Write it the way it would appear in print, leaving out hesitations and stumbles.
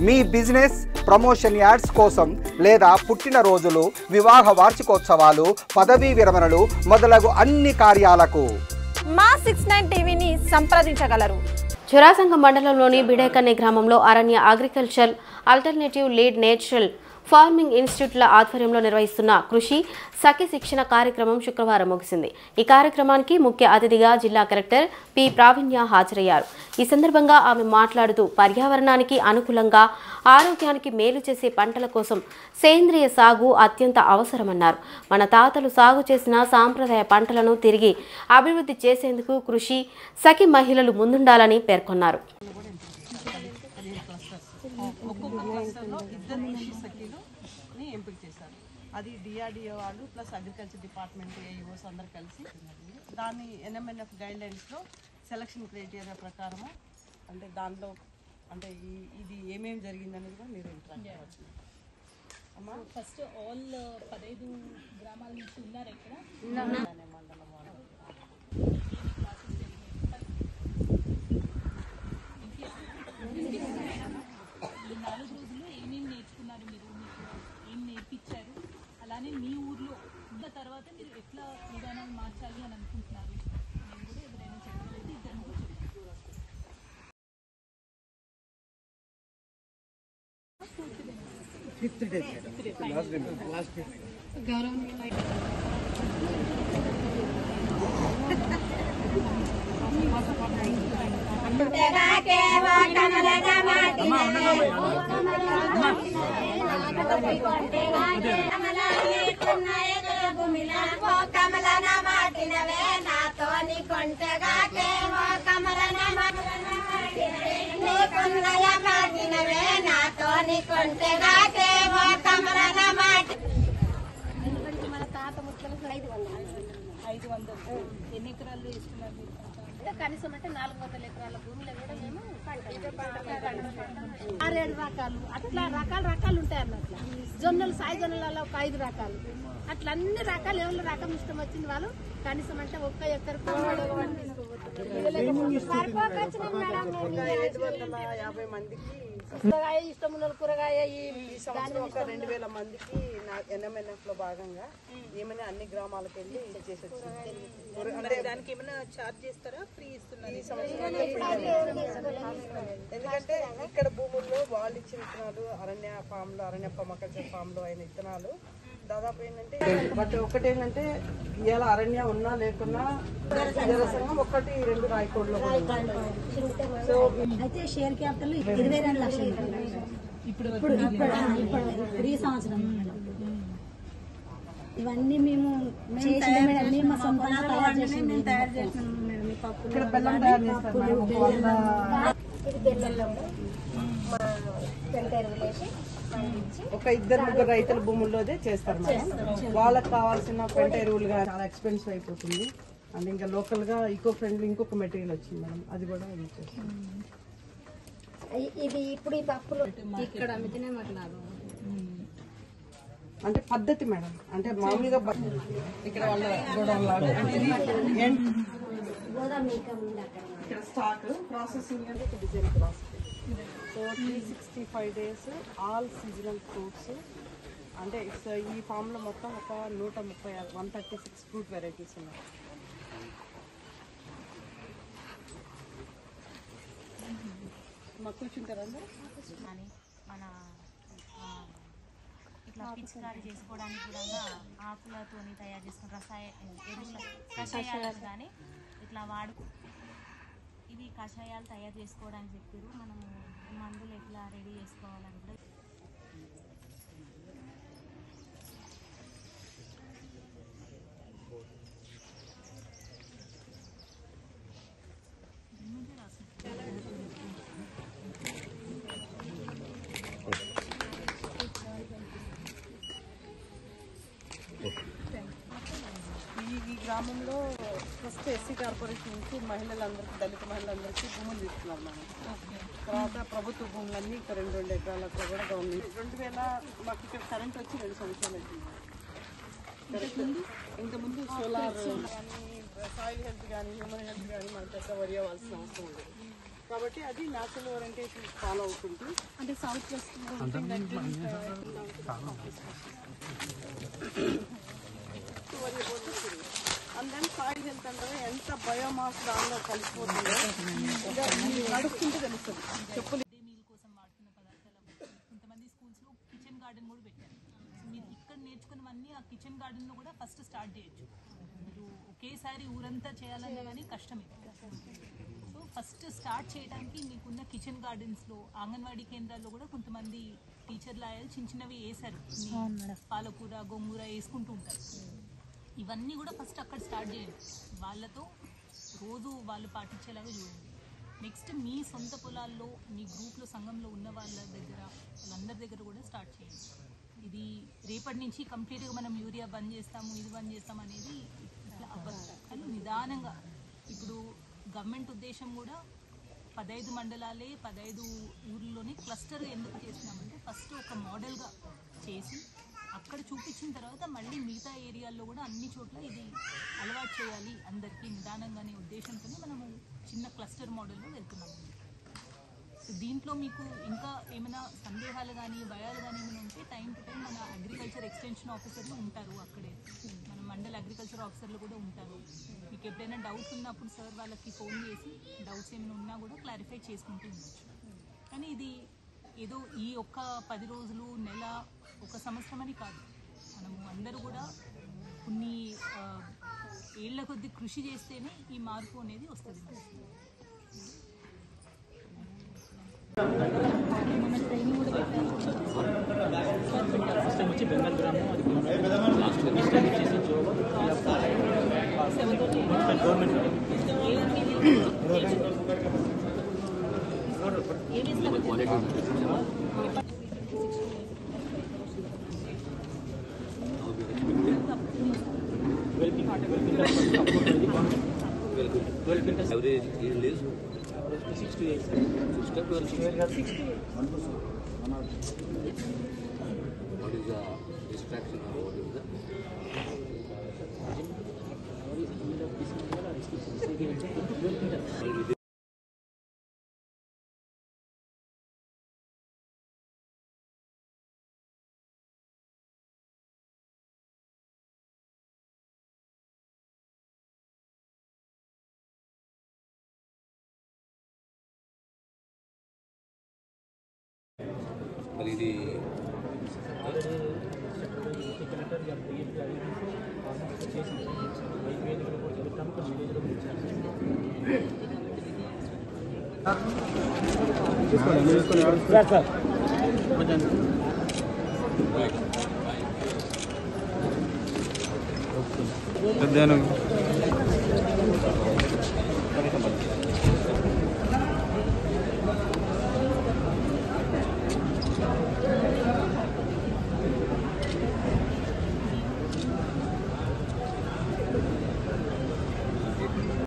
మీ business promotion ads కోసం లేదా పుట్టినరోజులు, వివాహ వార్షికోత్సవాలు, పదవీ విరమణలు మొదలగు అన్ని కార్యాలకు మా 69 టీవీని సంప్రదించగలరు. చొరాసంగ మండలంలోని బిడేకన్ని గ్రామంలో Aranya agriculture alternative lead natural farming ఇన్స్టిట్యూట్ల ఆధ్వర్యంలో నిర్వహిస్తున్న కృషి సఖి శిక్షణ కార్యక్రమం శుక్రవారం ముగిసింది. ఈ కార్యక్రమానికి ముఖ్య అతిథిగా జిల్లా కలెక్టర్ పి ప్రావీణ్య హాజరయ్యారు. ఈ సందర్భంగా ఆమె మాట్లాడుతూ పర్యావరణానికి అనుకూలంగా ఆరోగ్యానికి మేలు చేసే పంటల కోసం సేంద్రియ సాగు అత్యంత అవసరమన్నారు. మన తాతలు సాగు చేసిన సాంప్రదాయ పంటలను తిరిగి అభివృద్ధి చేసేందుకు కృషి సఖి మహిళలు ముందుండాలని పేర్కొన్నారు. ఎంపిక చేశారు. అది డిఆర్డిఓ వాళ్ళు ప్లస్ అగ్రికల్చర్ డిపార్ట్మెంట్ ఏఈఓస్ అందరు కలిసి దాన్ని ఎన్ఎంఎన్ఎఫ్ గైడ్లైన్స్లో సెలక్షన్ క్రైటీరియా ప్రకారము అంటే దానిలో అంటే ఇది ఏమేమి జరిగిందనేది కూడా మీరు ఇంట్రాక్ట్ అవ్వచ్చు. అమ్మా ఫస్ట్ ఆల్ 15 గ్రామాల నుంచి ఉన్నారు ఇక్కడ మండలం వాళ్ళు ఈ 4 రోజులు ఏమేమి నేర్చుకున్నారు, మీరు ఏం నేర్పించారు, అలానే మీ ఊర్లో ఉన్న తర్వాత మీరు ఎట్లా విధానాలు మార్చాలి అని అనుకుంటున్నారు నేను కూడా ఎవరైనా చెప్పలేదు ఇద్దరు కూడా ఎన్ని ఎకరాలు వేస్తున్నారు మీరు? కనీసం అంటే 400 ఎకరాల భూమిలో కూడా మేము 6-7 రకాలు అట్లా రకాలు ఉంటాయి అన్నట్లు. జొన్నలు సాయి జొన్నలలో ఒక 5 రకాలు అట్లా అన్ని రకాలు ఎవరు రకం ఇష్టం వచ్చింది వాళ్ళు కనీసం అంటే 1 ఎకర్ 750 మందికి కూరగాయ ఇష్టం ఉన్న కూరగాయ ఈ సంవత్సరం ఒక 2000 మందికి ఎన్ఎంఎన్ఎఫ్ లో భాగంగా ఏమైనా అన్ని గ్రామాలకు వెళ్ళి చేసి వచ్చింది. దానికి ఏమైనా ఛార్జ్ చేస్తారా, ఫ్రీ ఇస్తున్నారు ఈ సంవత్సరం? ఎందుకంటే ఇక్కడ భూముల్లో వాళ్ళు ఇచ్చిన విత్తనాలు అరణ్య ఫామ్ లో అరణ్య పర్మాకల్చర్ ఫామ్ లో అయిన విత్తనాలు దాదాపు ఏంటంటే బట్ ఒకటి ఏంటంటే ఇవాళ అరణ్య ఉన్నా లేకున్నా సంఘం 1-2 రాయకోడ్లో అయితే షేర్ క్యాపిటల్ 22 లక్షలు ఇప్పుడు ఈ సంవత్సరం ఇవన్నీ మేము తయారు చేసినాం. ఇక్కడ బెల్లం తయారు చేస్తారు. ఒక 2-3 రైతుల భూముల్లోదే చేస్తారు మేడం. వాళ్ళకి కావాల్సిన పెంట ఎరువులు కానీ చాలా ఎక్స్పెన్సివ్ అయిపోతుంది. అండ్ ఇంకా లోకల్ గా ఈకో ఫ్రెండ్లీ ఇంకొక మెటీరియల్ వచ్చింది మేడం, అది కూడా యూజ్ చేస్తాం. ఇది ఇప్పుడు ఈ పప్పులు ఇక్కడ అమ్మితేనే మాకు లాభం అంటే పద్ధతి మేడం, అంటే మామూలుగా ఇక్కడ వాళ్ళ గోడౌన్ లాగా ఇక్కడ స్టాక్ ప్రాసెసింగ్ అంటే ఒక design process. So 365 days all seasonal fruits అంటే ఈ ఫామ్ లో మొత్తం ఒక 136 ఫ్రూట్ వెరైటీస్ ఉన్నాయి. మాకు కూర్చుంటారా అందరూ? మన ఇట్లా పిచికారీ చేసుకోవడానికి కూడా ఆకులతో తయారు చేసుకున్న ఎరువుల కషాయాలు కానీ ఇట్లా ఇవి కషాయాలు తయారు చేసుకోవడానికి చెప్పారు. మనము మందులు ఎట్లా రెడీ చేసుకోవాలని కూడా ఈ గ్రామంలో ఫస్ట్ ఎస్సీ కార్పొరేషన్ నుంచి మహిళలందరికీ, దళిత మహిళలందరికీ భూములు తీసుకున్నారు మనం. తర్వాత ప్రభుత్వ భూములన్నీ ఇక్కడ 2 ఎకరాలకు కూడా గవర్నమెంట్ 2000 మాకు ఇక్కడ కరెంట్ వచ్చి 2 సంవత్సరాలు వచ్చింది. ఇంతకుముందు సోలార్ కానీ సాయిల్ హెల్త్ కానీ హ్యూమన్ హెల్త్ కానీ మనం పెద్ద వరి అవ్వాల్సిన అవసరం ఉండదు. కాబట్టి అది న్యాచురల్ ఓరియంటేషన్ ఫాలో అవుతుంది. అంటే south west and then soil health అంటే ఎంత బయోమాస్ దానిలో కలిసిపోతుందో నడుస్తుంటే తెలుస్తుంది. చెప్పులు మీల్ కోసం వాడుతున్న పదార్థాలు కొంతమంది స్కూల్స్లో కిచెన్ గార్డెన్ కూడా పెట్టారు. మీరు ఇక్కడ నేర్చుకున్నవన్నీ ఆ కిచెన్ గార్డెన్లో కూడా ఫస్ట్ స్టార్ట్ చేయొచ్చు. మీరు ఒకేసారి ఊరంతా చేయాలన్నా కానీ కష్టమే. సో ఫస్ట్ స్టార్ట్ చేయడానికి మీకున్న కిచెన్ గార్డెన్స్లో అంగన్వాడీ కేంద్రాల్లో కూడా కొంతమంది టీచర్లు అయ్యారు చిన్న చిన్నవి వేశారు. పాలకూర గోంగూర వేసుకుంటూ ఉంటారు. ఇవన్నీ కూడా ఫస్ట్ అక్కడ స్టార్ట్ చేయండి. వాళ్ళతో రోజు వాళ్ళు పాటించేలాగా చూడండి. నెక్స్ట్ మీ సొంత పొలాల్లో మీ గ్రూప్లో సంఘంలో ఉన్న వాళ్ళందరి దగ్గర కూడా స్టార్ట్ చేయండి. ఇది రేపటి నుంచి కంప్లీట్గా మనం యూరియా బంద్ చేస్తాము ఇది బంద్ చేస్తాం అనేది ఇట్లా అవ్వదు. కానీ నిదానంగా ఇప్పుడు గవర్నమెంట్ ఉద్దేశం కూడా 15 మండలాలే 15 ఊర్లలోనే క్లస్టర్ ఎందుకు చేస్తున్నామంటే ఫస్ట్ ఒక మోడల్గా చేసి అక్కడ చూపించిన తర్వాత మళ్ళీ మిగతా ఏరియాల్లో కూడా అన్ని చోట్ల ఇది అలవాటు చేయాలి అందరికీ నిదానంగానే ఉద్దేశంతోనే మనము చిన్న క్లస్టర్ మోడల్లో వెళ్తున్నాము. సో దీంట్లో మీకు ఇంకా ఏమైనా సందేహాలు కానీ భయాలు కానీ ఏమైనా ఉంటే టైం టు టైం మన అగ్రికల్చర్ ఎక్స్టెన్షన్ ఆఫీసర్లు ఉంటారు అక్కడే. మన మండల అగ్రికల్చర్ ఆఫీసర్లు కూడా ఉంటారు. మీకు ఎప్పుడైనా డౌట్స్ ఉన్నప్పుడు సార్ వాళ్ళకి ఫోన్ చేసి డౌట్స్ ఏమైనా ఉన్నా కూడా క్లారిఫై చేసుకుంటూ ఉండొచ్చు. కానీ ఇది ఏదో ఈ ఒక్క 10 రోజులు నెల ఒక సంవత్సరం అని కాదు. మనము అందరూ కూడా కొన్ని ఏళ్ల కొద్ది కృషి చేస్తేనే ఈ మార్పు అనేది వస్తుంది. Average yield is 6 to 8. 6 to 8. What is the distraction or what is the? మరి ఇది పెద్ద